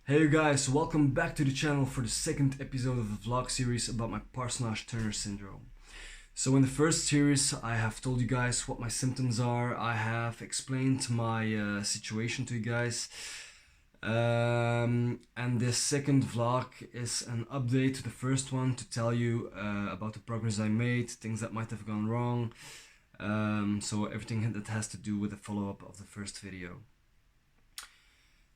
Hey you guys, welcome back to the channel for the second episode of the vlog series about my Parsonage Turner syndrome. So in the first series I have told you guys what my symptoms are, I have explained my situation to you guys, and this second vlog is an update to the first one to tell you about the progress I made, things that might have gone wrong, so everything that has to do with the follow-up of the first video.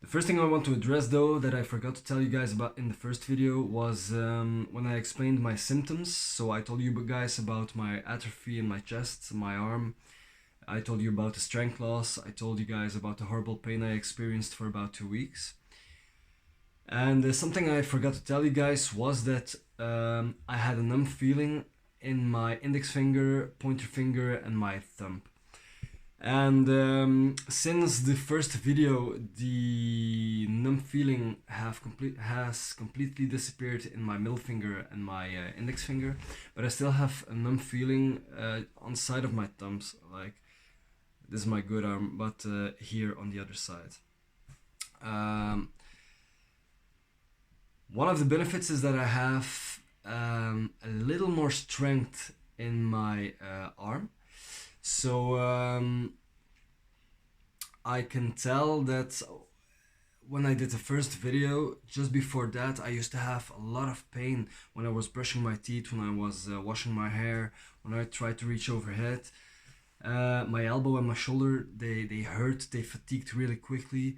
The first thing I want to address though that I forgot to tell you guys about in the first video was when I explained my symptoms. So I told you guys about my atrophy in my chest, my arm. I told you about the strength loss. I told you guys about the horrible pain I experienced for about 2 weeks. And something I forgot to tell you guys was that I had a numb feeling in my index finger, pointer finger and my thumb. And since the first video, the numb feeling has completely disappeared in my middle finger and my index finger, but I still have a numb feeling on the side of my thumbs, like this is my good arm, but here on the other side. One of the benefits is that I have a little more strength in my arm. So I can tell that when I did the first video, just before that I used to have a lot of pain when I was brushing my teeth, when I was washing my hair, when I tried to reach overhead. My elbow and my shoulder, they hurt, they fatigued really quickly.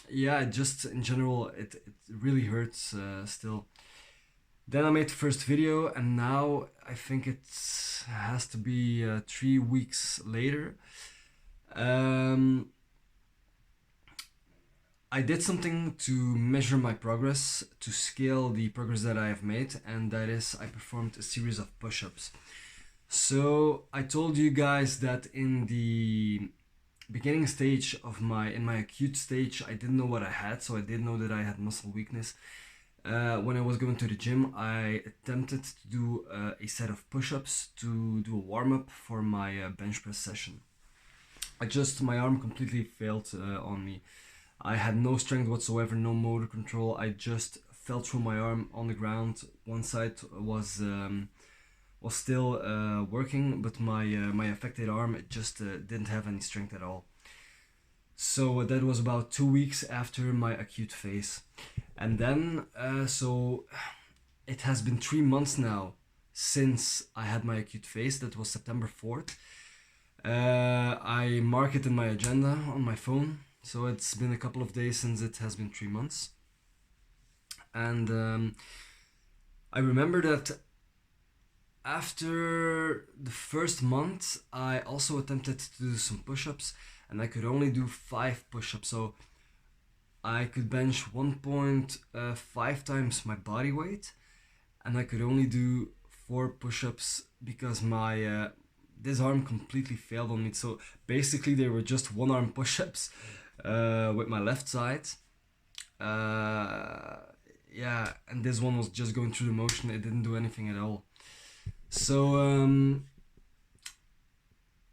Yeah, just in general it really hurts still. Then I made the first video, and now I think it has to be 3 weeks later. I did something to measure my progress, to scale the progress that I have made, and that is I performed a series of push-ups. So I told you guys that in the beginning stage of in my acute stage, I didn't know what I had, so I didn't know that I had muscle weakness. When I was going to the gym, I attempted to do a set of push-ups to do a warm-up for my bench press session. My arm completely failed on me. I had no strength whatsoever, no motor control. I just fell through my arm on the ground. One side was still working, but my affected arm, it just didn't have any strength at all. So that was about 2 weeks after my acute phase. And then, so it has been 3 months now since I had my acute phase. That was September 4th. I mark it in my agenda on my phone. So it's been a couple of days since it has been 3 months. And I remember that after the first month, I also attempted to do some push-ups, and I could only do 5 push-ups. So I could bench 1.5 times my body weight, and I could only do 4 push-ups because my this arm completely failed on me. So basically they were just one arm push-ups with my left side. Yeah, and this one was just going through the motion. It didn't do anything at all. So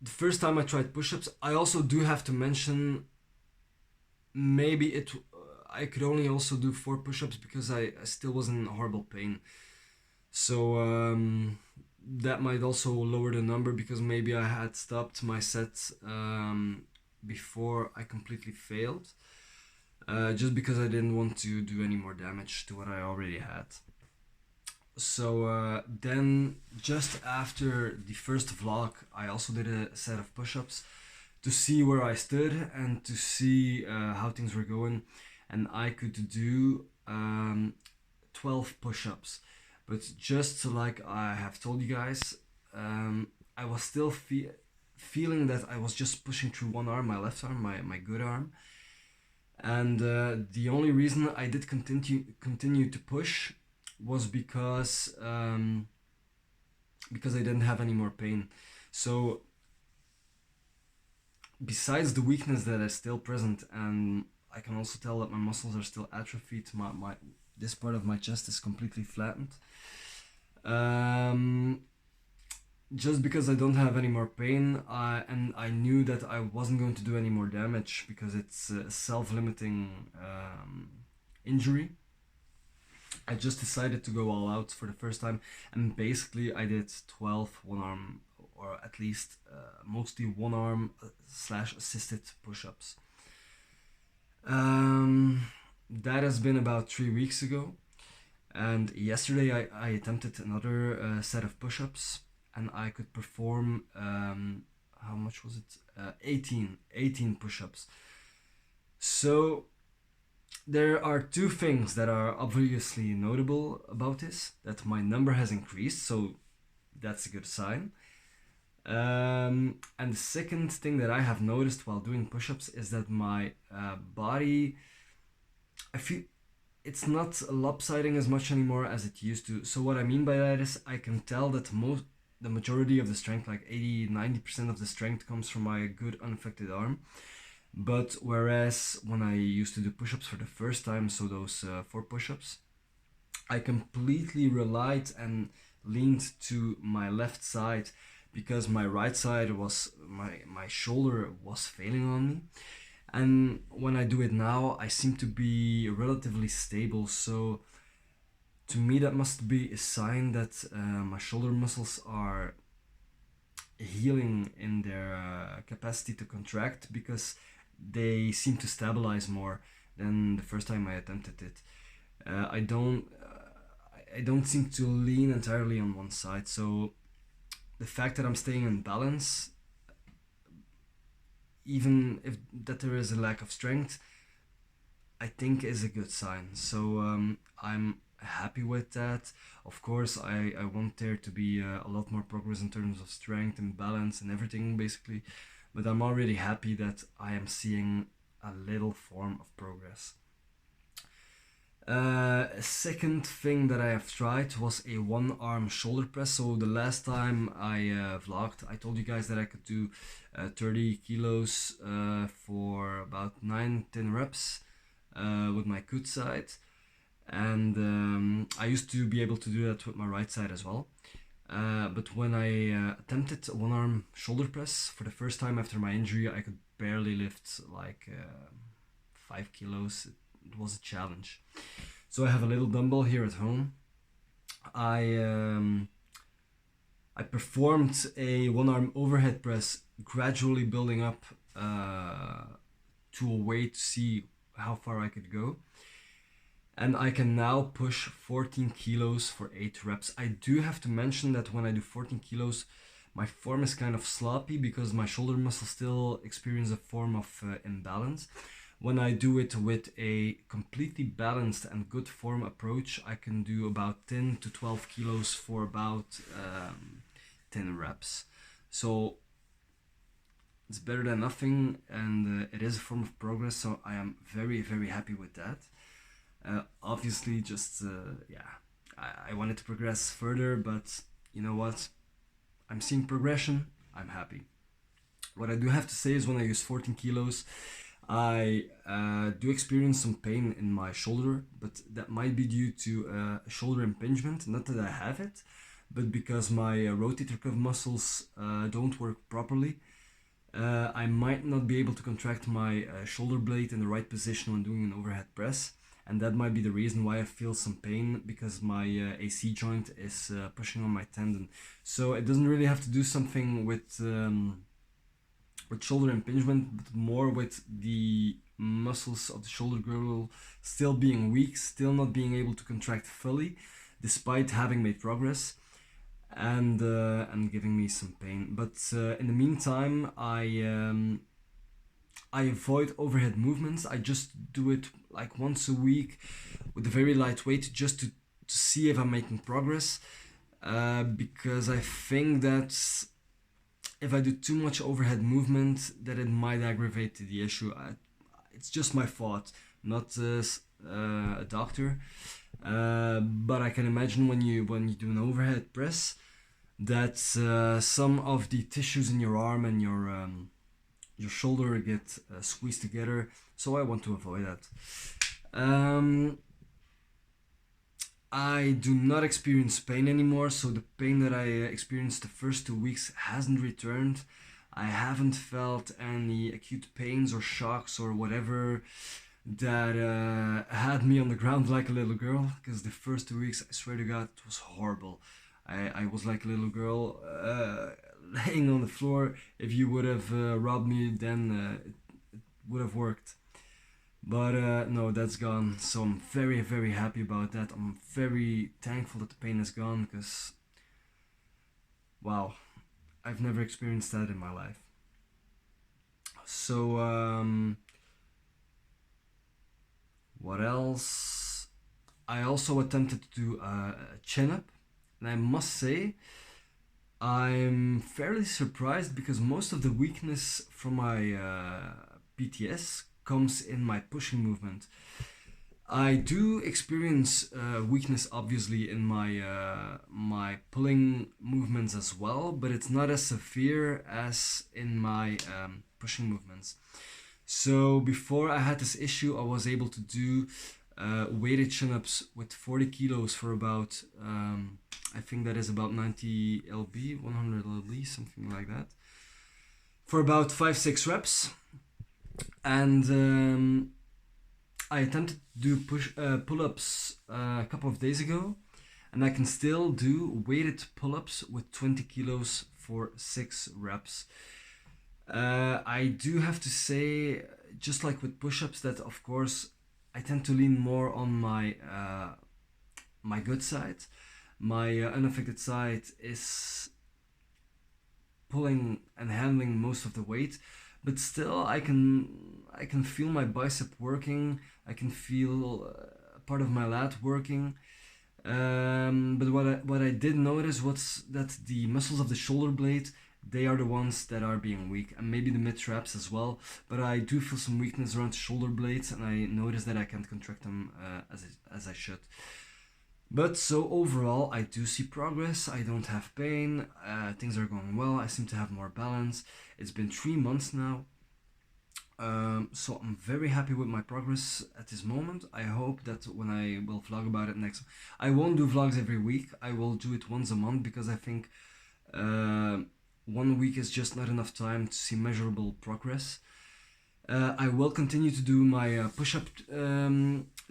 the first time I tried push-ups, I also do have to mention, maybe I could only also do 4 push-ups because I still was in horrible pain. So that might also lower the number, because maybe I had stopped my set before I completely failed, just because I didn't want to do any more damage to what I already had. So then just after the first vlog, I also did a set of push-ups to see where I stood and to see how things were going, and I could do 12 push-ups. But just like I have told you guys, I was still feeling that I was just pushing through one arm, my left arm, my good arm. And the only reason I did continue to push was because I didn't have any more pain. So besides the weakness that is still present, and I can also tell that my muscles are still atrophied, this part of my chest is completely flattened. just because I don't have any more pain, and I knew that I wasn't going to do any more damage because it's a self-limiting injury, I just decided to go all out for the first time, and basically I did 12 one-arm, or at least mostly one-arm slash assisted push-ups. That has been about 3 weeks ago, and yesterday I attempted another set of push-ups, and I could perform, how much was it? 18 push-ups. So there are two things that are obviously notable about this: that my number has increased, so that's a good sign. And the second thing that I have noticed while doing push-ups is that my body, I feel it's not lopsiding as much anymore as it used to. So what I mean by that is I can tell that the majority of the strength, like 80-90% of the strength, comes from my good unaffected arm. But whereas when I used to do push-ups for the first time, so those 4 push-ups, I completely relied and leaned to my left side because my right side was, my shoulder was failing on me. And when I do it now, I seem to be relatively stable. So to me, that must be a sign that my shoulder muscles are healing in their capacity to contract, because they seem to stabilize more than the first time I attempted it. I don't seem to lean entirely on one side. So the fact that I'm staying in balance, even if that there is a lack of strength, I think is a good sign. So I'm happy with that. Of course, I want there to be a lot more progress in terms of strength and balance and everything, basically. But I'm already happy that I am seeing a little form of progress. A second thing that I have tried was a one-arm shoulder press. So the last time I vlogged, I told you guys that I could do 30 kilos for about 9-10 reps with my good side. And I used to be able to do that with my right side as well. But when I attempted a one-arm shoulder press for the first time after my injury, I could barely lift like 5 kilos. It was a challenge. So I have a little dumbbell here at home. I performed a one-arm overhead press, gradually building up to a weight to see how far I could go. And I can now push 14 kilos for 8 reps. I do have to mention that when I do 14 kilos, my form is kind of sloppy because my shoulder muscles still experience a form of imbalance. When I do it with a completely balanced and good form approach, I can do about 10 to 12 kilos for about 10 reps. So it's better than nothing, and it is a form of progress, so I am very, very happy with that. Obviously, just, I wanted to progress further, but you know what? I'm seeing progression, I'm happy. What I do have to say is when I use 14 kilos, I do experience some pain in my shoulder, but that might be due to a shoulder impingement. Not that I have it, but because my rotator cuff muscles don't work properly. I might not be able to contract my shoulder blade in the right position when doing an overhead press, and that might be the reason why I feel some pain, because my AC joint is pushing on my tendon. So it doesn't really have to do something with shoulder impingement, but more with the muscles of the shoulder girdle still being weak, still not being able to contract fully, despite having made progress, and giving me some pain. But in the meantime, I avoid overhead movements. I just do it like once a week with a very light weight, just to see if I'm making progress, because I think that if I do too much overhead movement, that it might aggravate the issue. It's just my thought, not a doctor. But I can imagine when you do an overhead press, that some of the tissues in your arm and your shoulder get squeezed together. So I want to avoid that. I do not experience pain anymore, so the pain that I experienced the first 2 weeks hasn't returned. I haven't felt any acute pains or shocks or whatever that had me on the ground like a little girl, because the first 2 weeks, I swear to God, it was horrible. I was like a little girl laying on the floor. If you would have robbed me, then it would have worked. But no, that's gone. So I'm very, very happy about that. I'm very thankful that the pain is gone, because, wow, I've never experienced that in my life. So, what else? I also attempted to do a chin up, and I must say, I'm fairly surprised because most of the weakness from my PTS comes in my pushing movement. I do experience weakness, obviously, in my pulling movements as well, but it's not as severe as in my pushing movements. So before I had this issue, I was able to do weighted chin-ups with 40 kilos for about, I think that is about 90 lb, 100 lb, something like that, for about 5-6 reps. And I attempted to do pull-ups a couple of days ago, and I can still do weighted pull-ups with 20 kilos for 6 reps. I do have to say, just like with push-ups, that of course I tend to lean more on my good side. My unaffected side is pulling and handling most of the weight, but still I can feel my bicep working. I can feel part of my lat working. But what I did notice was that the muscles of the shoulder blade, they are the ones that are being weak, and maybe the mid traps as well. But I do feel some weakness around the shoulder blades, and I notice that I can't contract them as I should. But so overall, I do see progress. I don't have pain. Things are going well. I seem to have more balance. It's been 3 months now. So I'm very happy with my progress at this moment. I hope that when I will vlog about it next, I won't do vlogs every week. I will do it once a month, because I think 1 week is just not enough time to see measurable progress. I will continue to do my push-up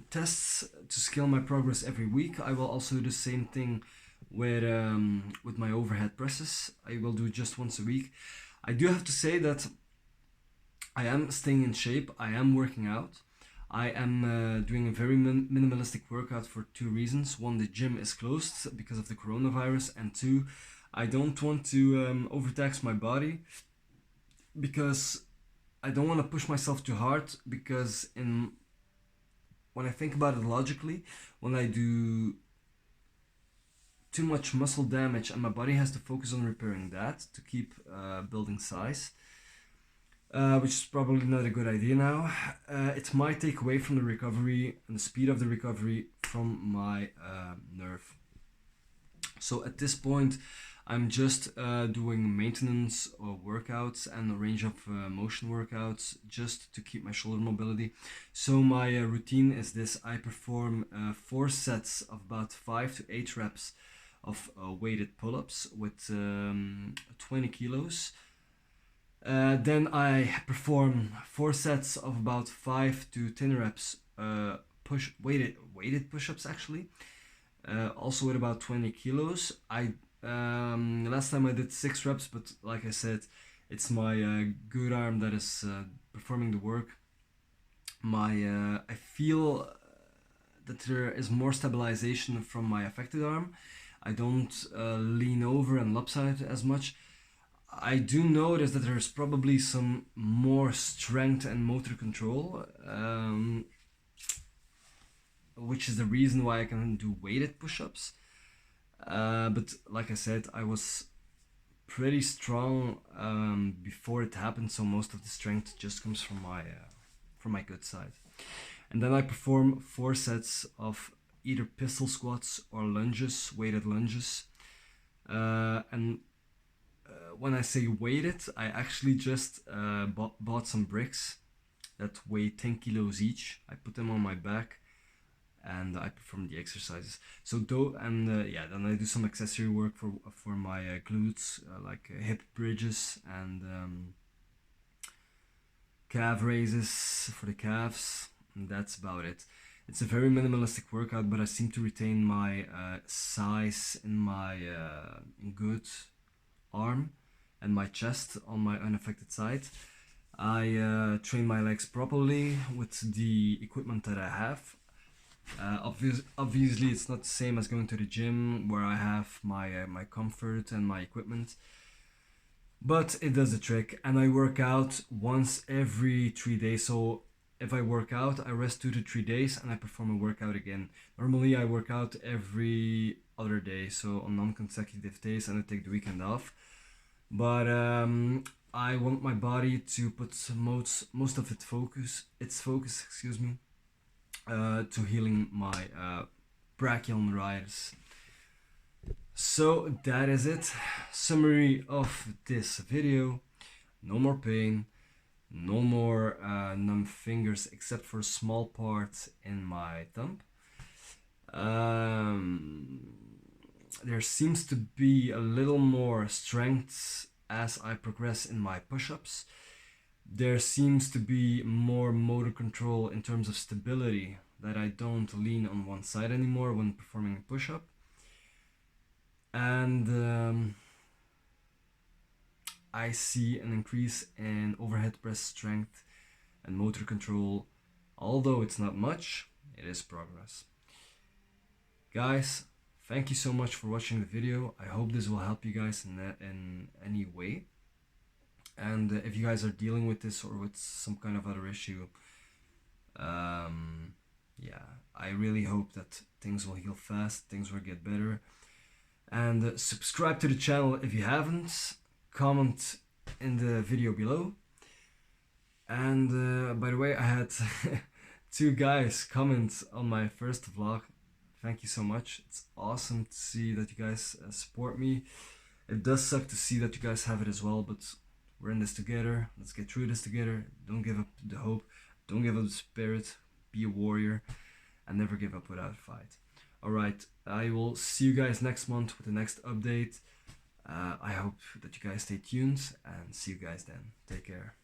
tests to scale my progress every week. I will also do the same thing with my overhead presses. I will do just once a week. I do have to say that I am staying in shape. I am working out. I am doing a very minimalistic workout for 2 reasons. One, the gym is closed because of the coronavirus, and 2, I don't want to overtax my body, because I don't want to push myself too hard, because when I think about it logically, when I do too much muscle damage and my body has to focus on repairing that to keep building size, which is probably not a good idea now, it might take away from the recovery and the speed of the recovery from my nerve. So at this point, I'm just doing maintenance workouts and a range of motion workouts just to keep my shoulder mobility. So my routine is this: I perform 4 sets of about 5 to 8 reps of weighted pull-ups with 20 kilos. Then I perform 4 sets of about 5 to 10 reps weighted push-ups actually, also with about 20 kilos. Last time I did 6 reps, but like I said, it's my good arm that is performing the work. I feel that there is more stabilization from my affected arm. I don't lean over and lopside as much. I do notice that there's probably some more strength and motor control, which is the reason why I can do weighted push-ups. But like I said, I was pretty strong before it happened, so most of the strength just comes from my good side. And then I perform 4 sets of either pistol squats or lunges, weighted lunges. And when I say weighted, I actually just bought some bricks that weigh 10 kilos each. I put them on my back. and I perform the exercises. So yeah, then I do some accessory work for my glutes, like hip bridges and calf raises for the calves, and that's about it. It's a very minimalistic workout, but I seem to retain my size in my good arm and my chest on my unaffected side. I train my legs properly with the equipment that I have. Obviously, it's not the same as going to the gym where I have my comfort and my equipment, but it does the trick. And I work out once every 3 days. So if I work out, I rest 2 to 3 days and I perform a workout again. Normally, I work out every other day, so on non-consecutive days, and I take the weekend off. But I want my body to put most of its focus, to healing my brachial neuritis. So that is it. Summary of this video: no more pain, no more numb fingers except for a small part in my thumb. There seems to be a little more strength as I progress in my push-ups. There seems to be more motor control in terms of stability, that I don't lean on one side anymore when performing a push-up. And I see an increase in overhead press strength and motor control. Although it's not much, it is progress. Guys, thank you so much for watching the video. I hope this will help you guys in any way. And if you guys are dealing with this or with some kind of other issue, yeah, I really hope that things will heal fast, things will get better. And subscribe to the channel if you haven't. Comment in the video below. And by the way, I had 2 guys comment on my first vlog. Thank you so much. It's awesome to see that you guys support me. It does suck to see that you guys have it as well, but we're in this together. Let's get through this together. Don't give up the hope. Don't give up the spirit. Be a warrior and never give up without a fight. Alright, I will see you guys next month with the next update. I hope that you guys stay tuned and see you guys then. Take care.